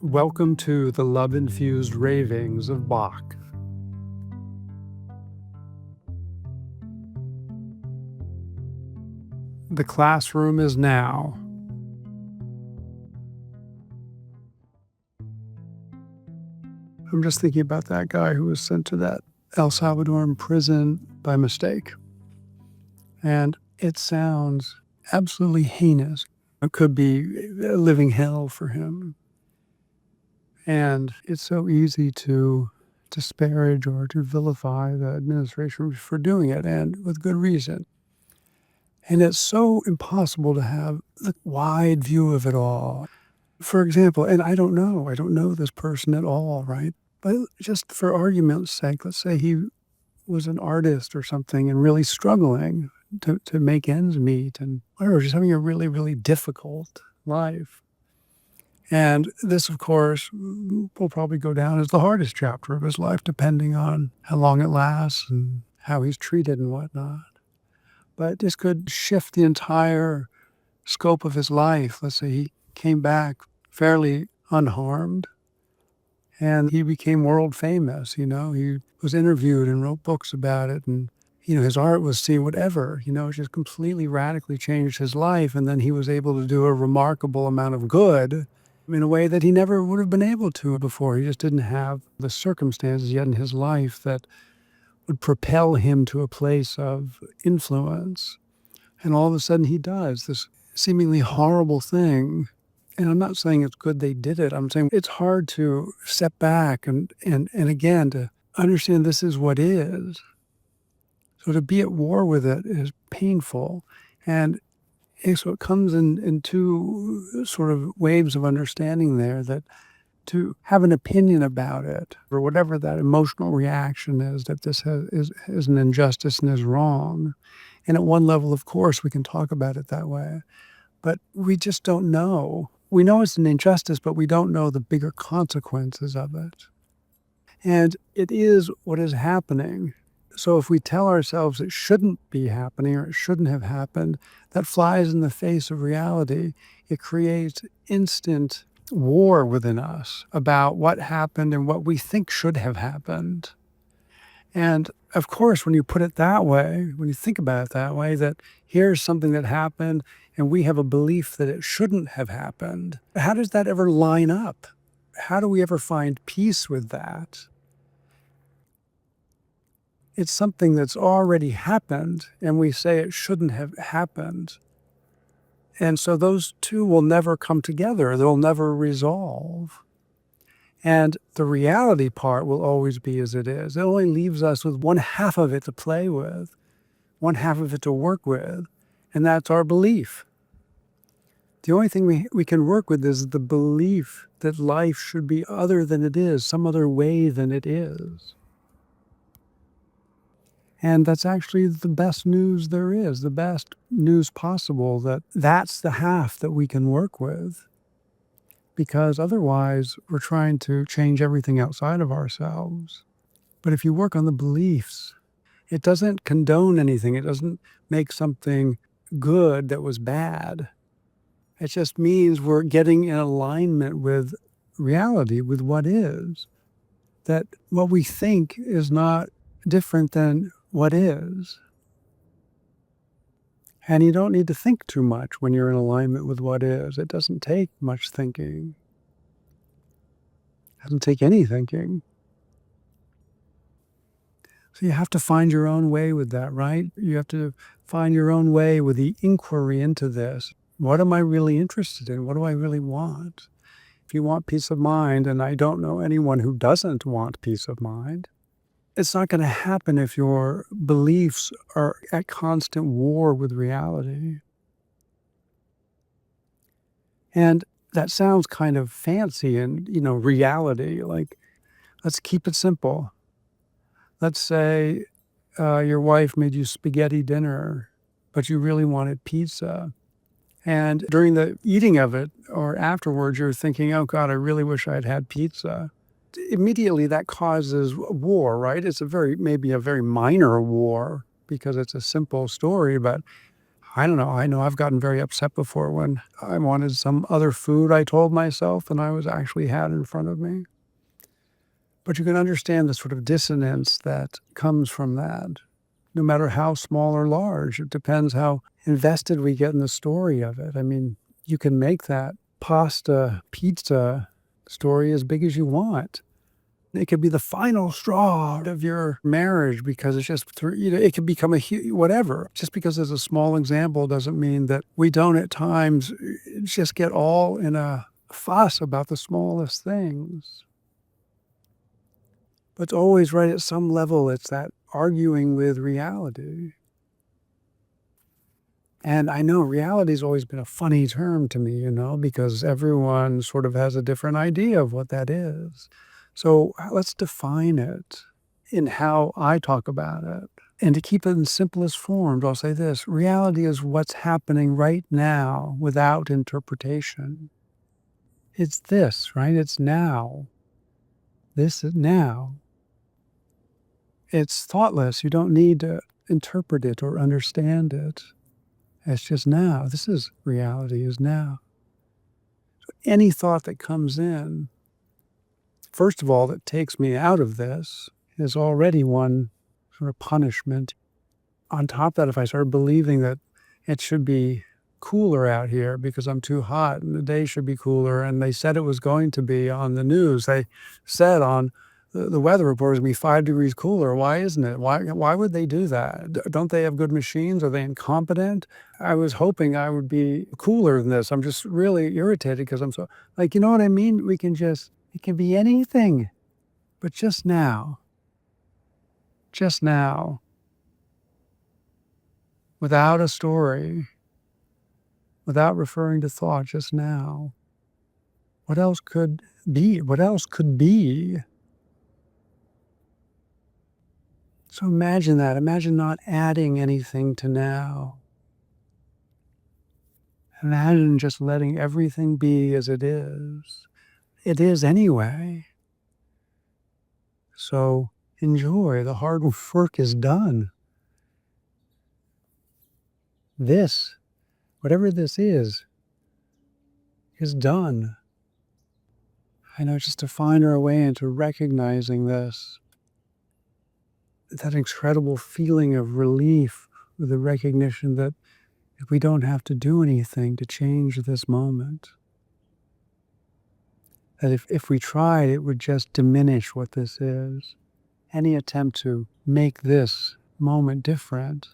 Welcome to the love-infused ravings of Bach. The classroom is now. I'm just thinking about that guy who was sent to that El Salvadoran prison by mistake. And it sounds absolutely heinous. It could be a living hell for him. And it's so easy to disparage or to vilify the administration for doing it, and with good reason. And it's so impossible to have the wide view of it all. For example, and I don't know this person at all, right? But just for argument's sake, let's say he was an artist or something and really struggling to make ends meet and whatever, just having a really, really difficult life. And this, of course, will probably go down as the hardest chapter of his life, depending on how long it lasts and how he's treated and whatnot. But this could shift the entire scope of his life. Let's say he came back fairly unharmed and he became world famous. He was interviewed and wrote books about it, and his art was seen, whatever, it just completely radically changed his life. And then he was able to do a remarkable amount of good in a way that he never would have been able to before. He just didn't have the circumstances yet in his life that would propel him to a place of influence. And all of a sudden he does this seemingly horrible thing. And I'm not saying it's good they did it. I'm saying it's hard to step back and again, to understand this is what is. So to be at war with it is painful. And so it comes in two sort of waves of understanding there, that to have an opinion about it, or whatever that emotional reaction is, that this is an injustice and is wrong. And at one level, of course, we can talk about it that way. But we just don't know. We know it's an injustice, but we don't know the bigger consequences of it. And it is what is happening. So if we tell ourselves it shouldn't be happening or it shouldn't have happened, that flies in the face of reality. It creates instant war within us about what happened and what we think should have happened. And of course, when you put it that way, when you think about it that way, that here's something that happened and we have a belief that it shouldn't have happened, how does that ever line up? How do we ever find peace with that? It's something that's already happened and we say it shouldn't have happened. And so those two will never come together. They'll never resolve. And the reality part will always be as it is. It only leaves us with one half of it to play with, one half of it to work with, and that's our belief. The only thing we can work with is the belief that life should be other than it is, some other way than it is. And that's actually the best news there is, the best news possible, that that's the half that we can work with. Because otherwise, we're trying to change everything outside of ourselves. But if you work on the beliefs, it doesn't condone anything. It doesn't make something good that was bad. It just means we're getting in alignment with reality, with what is. That what we think is not different than what is. And you don't need to think too much when you're in alignment with what is. It doesn't take much thinking. It doesn't take any thinking. So you have to find your own way with that, right? You have to find your own way with the inquiry into this. What am I really interested in? What do I really want? If you want peace of mind, and I don't know anyone who doesn't want peace of mind, it's not going to happen if your beliefs are at constant war with reality. And that sounds kind of fancy and, reality. Like, let's keep it simple. Let's say your wife made you spaghetti dinner, but you really wanted pizza. And during the eating of it or afterwards, you're thinking, oh God, I really wish I had had pizza. Immediately that causes war, right? It's maybe a very minor war because it's a simple story, but I don't know. I know I've gotten very upset before when I wanted some other food I told myself and I was actually had in front of me. But you can understand the sort of dissonance that comes from that, no matter how small or large. It depends how invested we get in the story of it. I mean, you can make that pasta, pizza story as big as you want. It could be the final straw of your marriage because it's just, it could become a huge, whatever. Just because there's a small example doesn't mean that we don't at times just get all in a fuss about the smallest things. But it's always right at some level, it's that arguing with reality. And I know reality's always been a funny term to me, because everyone sort of has a different idea of what that is. So let's define it in how I talk about it. And to keep it in simplest forms, I'll say this: reality is what's happening right now without interpretation. It's this, right? It's now. This is now. It's thoughtless. You don't need to interpret it or understand it. It's just now. This is reality, is now. Any thought that comes in, first of all, that takes me out of this is already one sort of punishment. On top of that, if I start believing that it should be cooler out here because I'm too hot and the day should be cooler, and they said it was going to be on the news. They said on the weather report is going to be 5 degrees cooler. Why isn't it? Why would they do that? Don't they have good machines? Are they incompetent? I was hoping I would be cooler than this. I'm just really irritated because I'm so, like, you know what I mean? It can be anything, but just now, without a story, without referring to thought, just now. What else could be? What else could be? So imagine that. Imagine not adding anything to now. Imagine just letting everything be as it is. It is anyway. So enjoy. The hard work is done. This, whatever this is done. I know, just to find our way into recognizing this, that incredible feeling of relief with the recognition that if we don't have to do anything to change this moment, that if we tried, it would just diminish what this is. Any attempt to make this moment different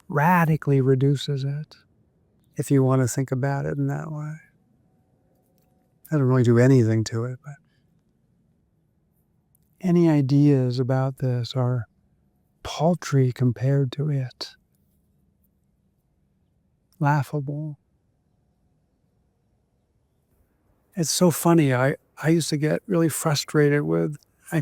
radically reduces it, if you want to think about it in that way. I don't really do anything to it, but any ideas about this are paltry compared to it. Laughable. It's so funny. I used to get really frustrated with,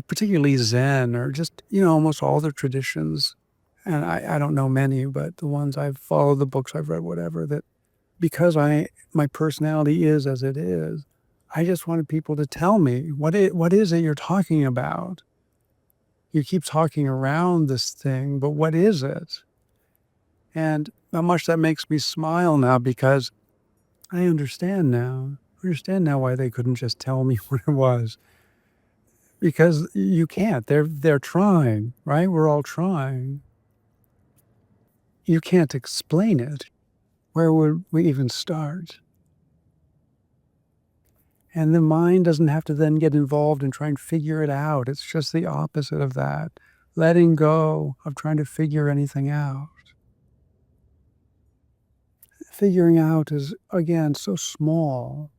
particularly Zen or just, almost all the traditions. And I don't know many, but the ones I've followed, the books I've read, whatever, that because my personality is as it is, I just wanted people to tell me, what is it you're talking about? You keep talking around this thing, but what is it? And how much that makes me smile now, because I understand now. I understand now why they couldn't just tell me what it was. Because you can't. They're trying, right? We're all trying. You can't explain it. Where would we even start? And the mind doesn't have to then get involved in trying to figure it out. It's just the opposite of that. Letting go of trying to figure anything out. Figuring out is, again, so small.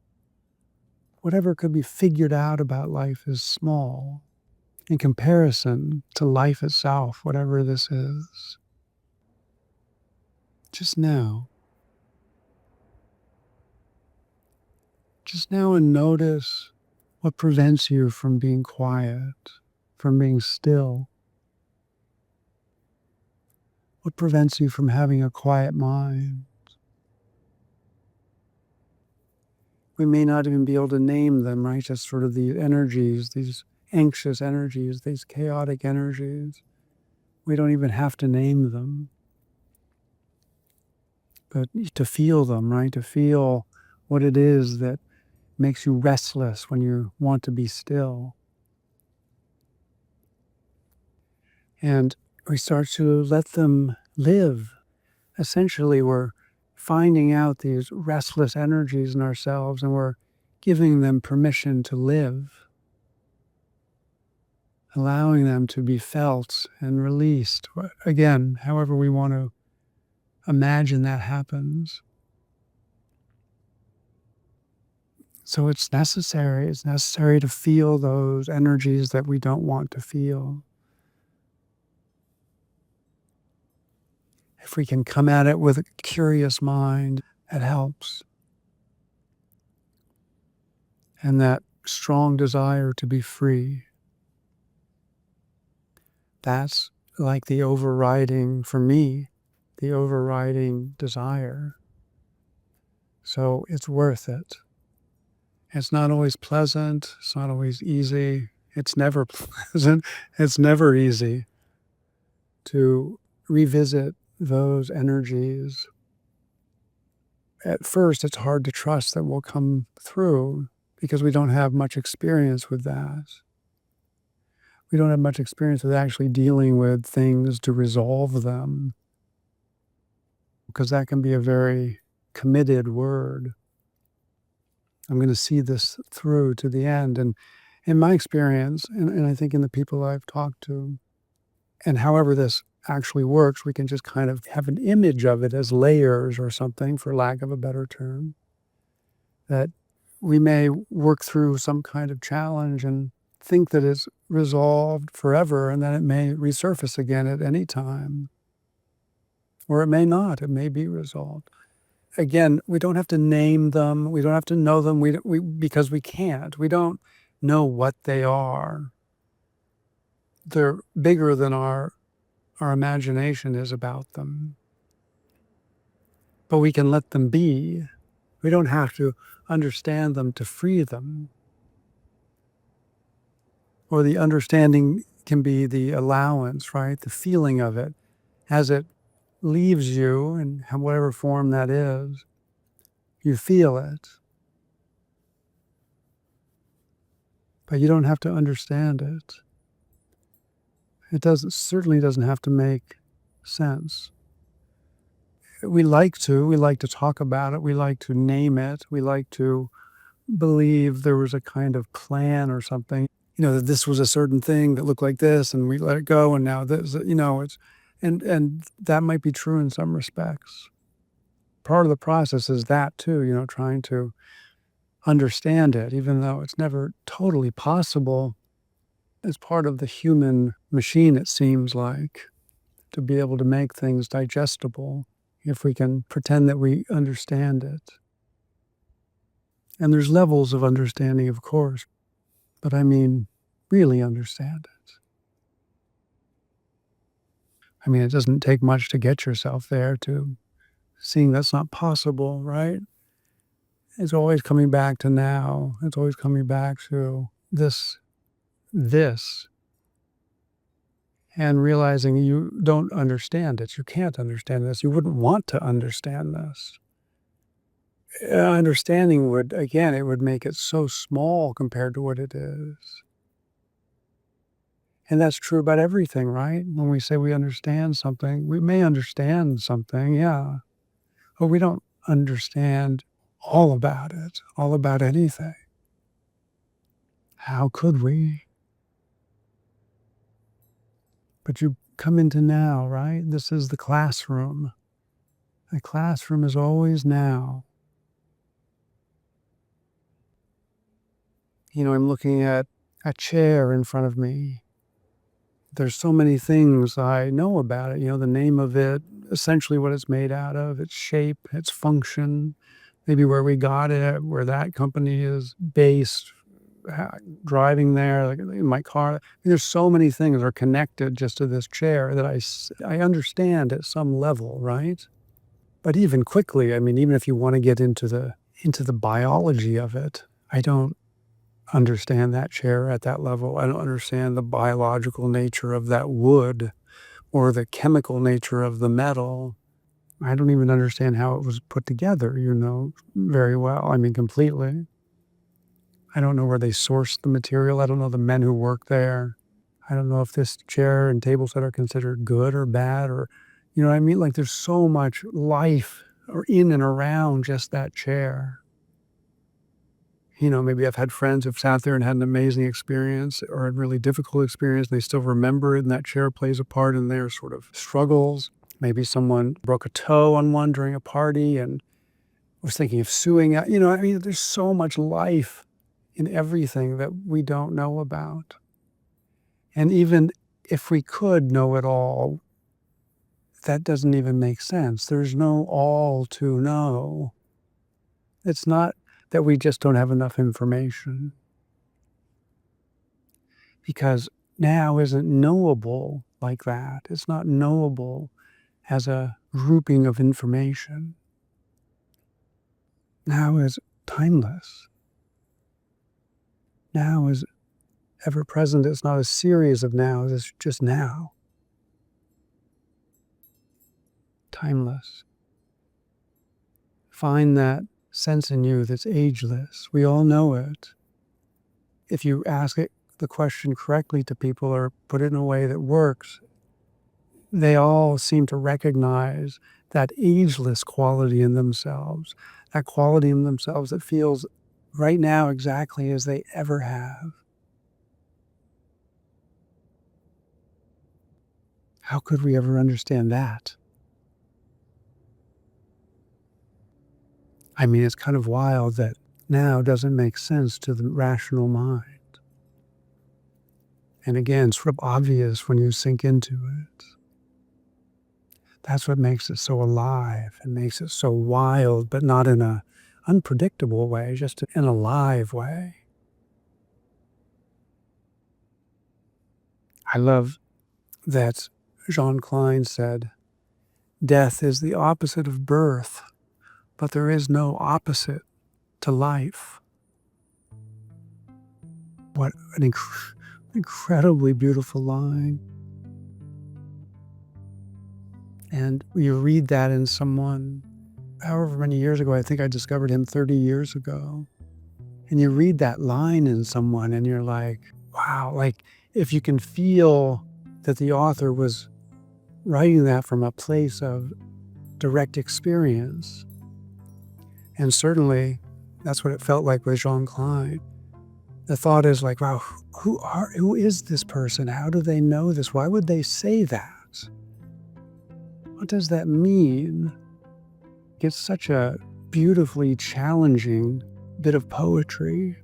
Whatever could be figured out about life is small in comparison to life itself, whatever this is. Just now. Just now, and notice what prevents you from being quiet, from being still. What prevents you from having a quiet mind? We may not even be able to name them, right? Just sort of the energies, these anxious energies, these chaotic energies. We don't even have to name them. but to feel them, right? To feel what it is that makes you restless when you want to be still. And we start to let them live. Essentially, we're finding out these restless energies in ourselves and we're giving them permission to live, allowing them to be felt and released. Again, however we want to imagine that happens. So it's necessary. It's necessary to feel those energies that we don't want to feel. If we can come at it with a curious mind, it helps. And that strong desire to be free, that's like the overriding, for me, the overriding desire. So it's worth it. It's not always pleasant. It's not always easy. It's never pleasant. It's never easy to revisit those energies. At first, it's hard to trust that we'll come through because we don't have much experience with that. We don't have much experience with actually dealing with things to resolve them, because that can be a very committed word. I'm going to see this through to the end. And in my experience, and I think in the people I've talked to, and however this actually works, we can just kind of have an image of it as layers or something, for lack of a better term, that we may work through some kind of challenge and think that it's resolved forever, and then it may resurface again at any time. Or it may not. It may be resolved. Again, we don't have to name them. We don't have to know them because we can't. We don't know what they are. They're bigger than our imagination is about them. But we can let them be. We don't have to understand them to free them. Or the understanding can be the allowance, right? The feeling of it as it leaves you, in whatever form that is. You feel it. But you don't have to understand it. It certainly doesn't have to make sense. We like to talk about it. We like to name it. We like to believe there was a kind of plan or something, that this was a certain thing that looked like this and we let it go. And now this, and that might be true in some respects. Part of the process is that too, trying to understand it, even though it's never totally possible. As part of the human machine, it seems like, to be able to make things digestible, if we can pretend that we understand it. And there's levels of understanding, of course, but I mean, really understand it. I mean, it doesn't take much to get yourself there, to seeing that's not possible, right? It's always coming back to now. It's always coming back to this, and realizing you don't understand it. You can't understand this. You wouldn't want to understand this. Understanding it would make it so small compared to what it is. And that's true about everything, right? When we say we understand something, we may understand something, yeah, but we don't understand all about it, all about anything. How could we? But you come into now, right? This is the classroom. The classroom is always now. I'm looking at a chair in front of me. There's so many things I know about it, the name of it, essentially what it's made out of, its shape, its function, maybe where we got it, where that company is based, driving there, like in my car. I mean, there's so many things are connected just to this chair that I understand at some level, right? But even quickly, I mean, even if you want to get into the biology of it, I don't understand that chair at that level. I don't understand the biological nature of that wood or the chemical nature of the metal. I don't even understand how it was put together, very well. I mean, completely. I don't know where they sourced the material. I don't know the men who work there. I don't know if this chair and table set are considered good or bad or, you know what I mean? Like there's so much life or in and around just that chair. Maybe I've had friends who've sat there and had an amazing experience or a really difficult experience. They still remember it, and that chair plays a part in their sort of struggles. Maybe someone broke a toe on one during a party and was thinking of suing. There's so much life in everything that we don't know about. And even if we could know it all, that doesn't even make sense. There's no all to know. It's not that we just don't have enough information, because now isn't knowable like that. It's not knowable as a grouping of information. Now is timeless. Now is ever present. It's not a series of nows, it's just now. Timeless. Find that sense in you that's ageless. We all know it. If you ask it the question correctly to people or put it in a way that works, they all seem to recognize that ageless quality in themselves, that quality in themselves that feels right now exactly as they ever have. How could we ever understand that? I mean, it's kind of wild that now doesn't make sense to the rational mind. And again, it's sort of obvious when you sink into it. That's what makes it so alive and makes it so wild, but not in a unpredictable way, just in a live way. I love that Jean Klein said, "Death is the opposite of birth, but there is no opposite to life." What an incredibly beautiful line. And you read that in someone, however many years ago, I think I discovered him 30 years ago. And you read that line in someone and you're like, wow, like if you can feel that the author was writing that from a place of direct experience. And certainly that's what it felt like with Jean Klein. The thought is like, wow, who is this person? How do they know this? Why would they say that? What does that mean? It's such a beautifully challenging bit of poetry.